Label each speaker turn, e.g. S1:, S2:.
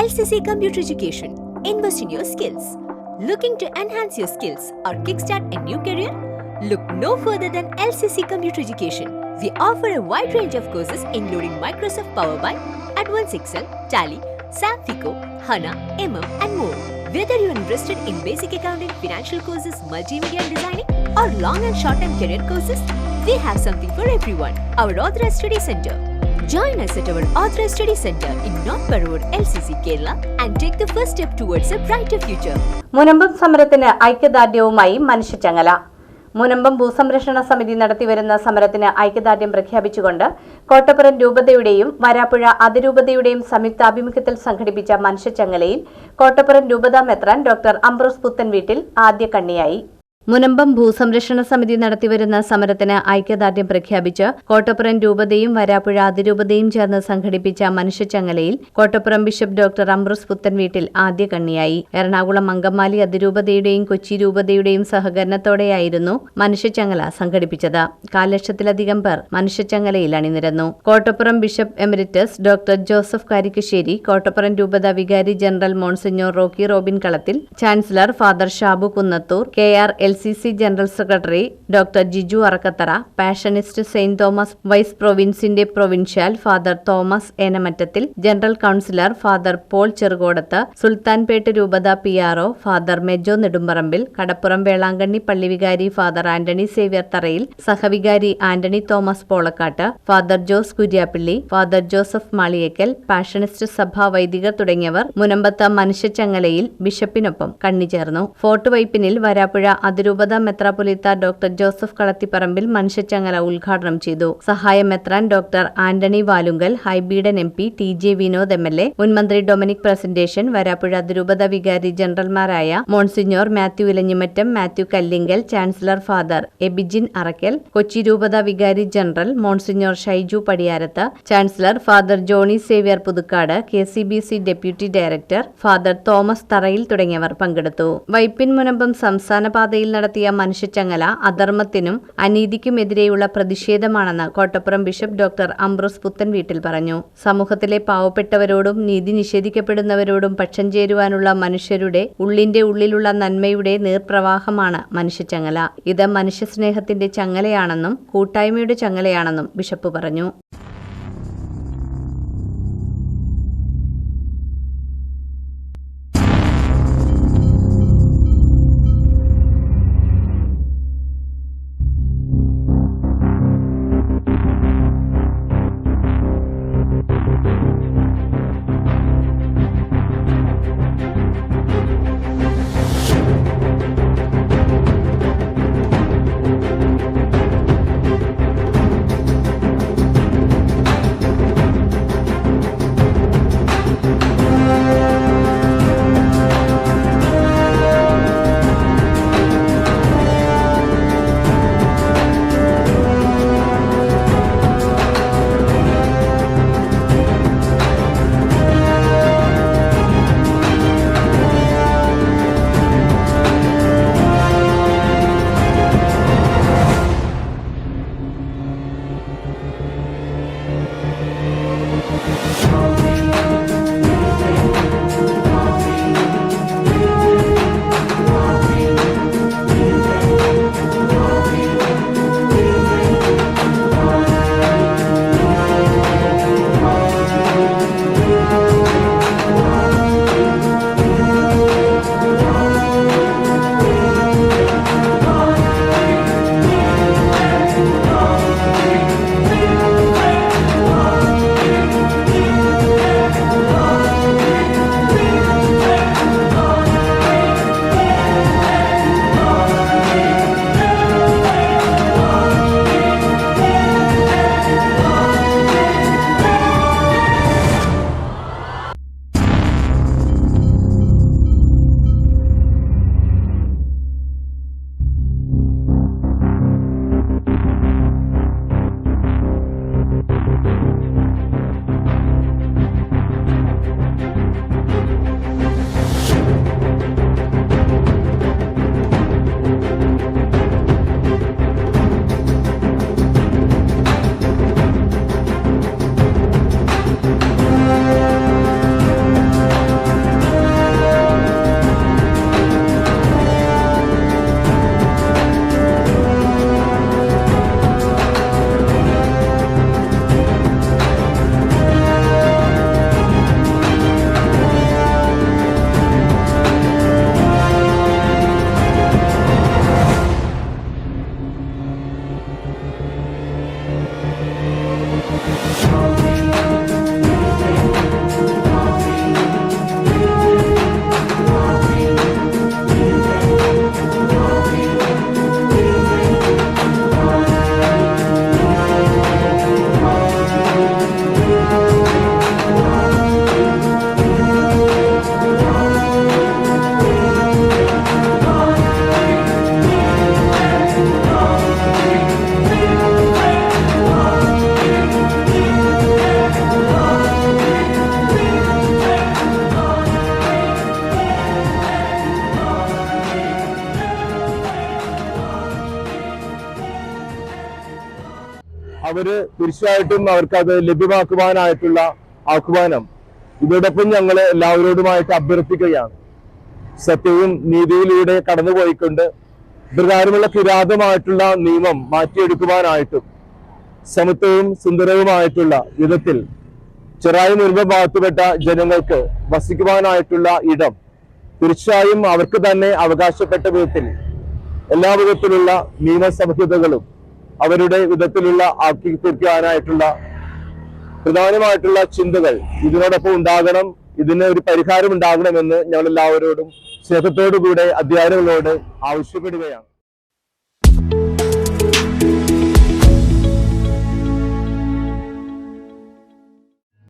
S1: LCC Computer Education. Invest in your skills. Looking to enhance your skills or kickstart a new career? Look no further than LCC Computer Education. We offer a wide range of courses including Microsoft Power BI, Advanced Excel, Tally, SAP FICO, HANA, MM and more. Whether you are interested in basic accounting, financial courses, multimedia designing or long and short-term career courses, we have something for everyone. Our Authorized Study Center. Join us at our Authorized Study Center in North Parur, LCC, Kerala and take the first step towards a brighter future.
S2: Munambam സമരത്തിന് ഐക്യദാർഢ്യവുമായി മനുഷ്യച്ചങ്ങല. മുനമ്പം ഭൂസംരക്ഷണ സമിതി നടത്തിവരുന്ന സമരത്തിന് ഐക്യദാർഢ്യം പ്രഖ്യാപിച്ചുകൊണ്ട് കോട്ടപ്പുറം രൂപതയുടെയും വരാപ്പുഴ അതിരൂപതയുടെയും സംയുക്താഭിമുഖ്യത്തിൽ സംഘടിപ്പിച്ച മനുഷ്യച്ചങ്ങലയിൽ കോട്ടപ്പുറം രൂപതാ മെത്രാൻ doctor Ambrose പുത്തൻവീട്ടിൽ ആദ്യ കണ്ണിയായി. മുനമ്പം ഭൂസംരക്ഷണ സമിതി നടത്തിവരുന്ന സമരത്തിന് ഐക്യദാർഢ്യം പ്രഖ്യാപിച്ച് കോട്ടപ്പുറം രൂപതയും വരാപ്പുഴ അതിരൂപതയും ചേർന്ന് സംഘടിപ്പിച്ച മനുഷ്യച്ചങ്ങലയിൽ കോട്ടപ്പുറം ബിഷപ്പ് ഡോക്ടർ അംബ്രോസ് പുത്തൻവീട്ടിൽ ആദ്യ കണ്ണിയായി. എറണാകുളം അങ്കമാലി അതിരൂപതയുടെയും കൊച്ചി രൂപതയുടെയും സഹകരണത്തോടെയായിരുന്നു മനുഷ്യച്ചങ്ങല സംഘടിപ്പിച്ചത്. 4,00,000-ലധികം പേർ മനുഷ്യച്ചങ്ങലയിൽ അണിനിരന്നു. Kottappuram bishop emeritus doctor Joseph Karikkassery, Kottappuram രൂപത വികാരി general monsignor Rocky Robin Kalathil, chancellor father Shabu Kunnathur, KR LCC general secretary doctor Jiju Arakkathara, passionist saint Thomas vice പ്രൊവിൻസിന്റെ provincial father Thomas Enamattathil, general councillor father Paul Cherukodath, Sultanpet രൂപത PRO ഫാദർ മെജോ നെടുമ്പറമ്പിൽ, കടപ്പുറം വേളാങ്കണ്ണി പള്ളി വികാരി ഫാദർ ആന്റണി സേവ്യർ തറയിൽ, സഹവികാരി Antony Thomas Polakkatt, father Jose Kuriappilly, father Joseph Maliyekkal, passionist സഭാ വൈദികർ തുടങ്ങിയവർ മുനമ്പത്ത് മനുഷ്യച്ചങ്ങലയിൽ ബിഷപ്പിനൊപ്പം കണ്ണിചേർന്നു. ഫോർട്ട് വൈപ്പിനിൽ വരാപ്പുഴ അതിരൂപത മെത്രാപ്പൊലീത്ത ഡോക്ടർ ജോസഫ് കളത്തിപ്പറമ്പിൽ മനുഷ്യച്ചങ്ങല ഉദ്ഘാടനം ചെയ്തു. സഹായ മെത്രാൻ doctor Antony Valungal, Hibi Eden MP, TJ Vinod MLA, മുൻമന്ത്രി ഡൊമിനിക് പ്രസന്റേഷൻ, വരാപ്പുഴ അതിരൂപത വികാരി ജനറൽമാരായ monsignor Mathew Elanjimattam, Mathew Kallingal, chancellor father Ebijin Arackal, Kochi രൂപത വികാരി general monsignor Shaiju Padiyarath, chancellor father Johnny Xavier Puthukkad, KCBC deputy director father Thomas Tharayil തുടങ്ങിയവർ പങ്കെടുത്തു. വൈപ്പിൻ മുനമ്പം സംസ്ഥാന പാതയിൽ നടത്തിയ മനുഷ്യച്ചങ്ങല അധർമ്മത്തിനും അനീതിക്കുമെതിരെയുള്ള പ്രതിഷേധമാണെന്ന് കോട്ടപ്പുറം ബിഷപ്പ് ഡോക്ടർ അംബ്രോസ് പുത്തൻവീട്ടിൽ പറഞ്ഞു. സമൂഹത്തിലെ പാവപ്പെട്ടവരോടും നീതി നിഷേധിക്കപ്പെടുന്നവരോടും പക്ഷം ചേരുവാനുള്ള മനുഷ്യരുടെ ഉള്ളിന്റെ ഉള്ളിലുള്ള നന്മയുടെ നീർപ്രവാഹമാണ് മനുഷ്യച്ചങ്ങല. ഇത് മനുഷ്യസ്നേഹത്തിന്റെ ചങ്ങലയാണെന്നും കൂട്ടായ്മയുടെ ചങ്ങലയാണെന്നും ബിഷപ്പ് പറഞ്ഞു.
S3: അവര് തീർച്ചയായിട്ടും അവർക്ക് അത് ലഭ്യമാക്കുവാനായിട്ടുള്ള ആഹ്വാനം ഇതോടൊപ്പം ഞങ്ങൾ എല്ലാവരോടുമായിട്ട് അഭ്യർത്ഥിക്കുകയാണ്. സത്യവും നീതിയിലൂടെ കടന്നുപോയിക്കൊണ്ട് പ്രകാരമുള്ള കിരാതമായിട്ടുള്ള നിയമം മാറ്റിയെടുക്കുവാനായിട്ടും സമത്വവും സുന്ദരവുമായിട്ടുള്ള വിധത്തിൽ ചെറായി മുൻപ് ഭാഗത്തുപെട്ട ജനങ്ങൾക്ക് വസിക്കുവാനായിട്ടുള്ള ഇടം തീർച്ചയായും അവർക്ക് തന്നെ അവകാശപ്പെട്ട വിധത്തിൽ എല്ലാ വിധത്തിലുള്ള നിയമസംഹിതകളും അവരുടെ വിധത്തിലുള്ള ആക്കി തീർക്കാനായിട്ടുള്ള പ്രധാനമായിട്ടുള്ള ചിന്തകൾ ഇതിനോടൊപ്പം ഉണ്ടാകണം. ഇതിന് ഒരു പരിഹാരം ഉണ്ടാകണമെന്ന് ഞങ്ങൾ എല്ലാവരോടും സ്നേഹത്തോടുകൂടെ അധികാരികളോട് ആവശ്യപ്പെടുകയാണ്.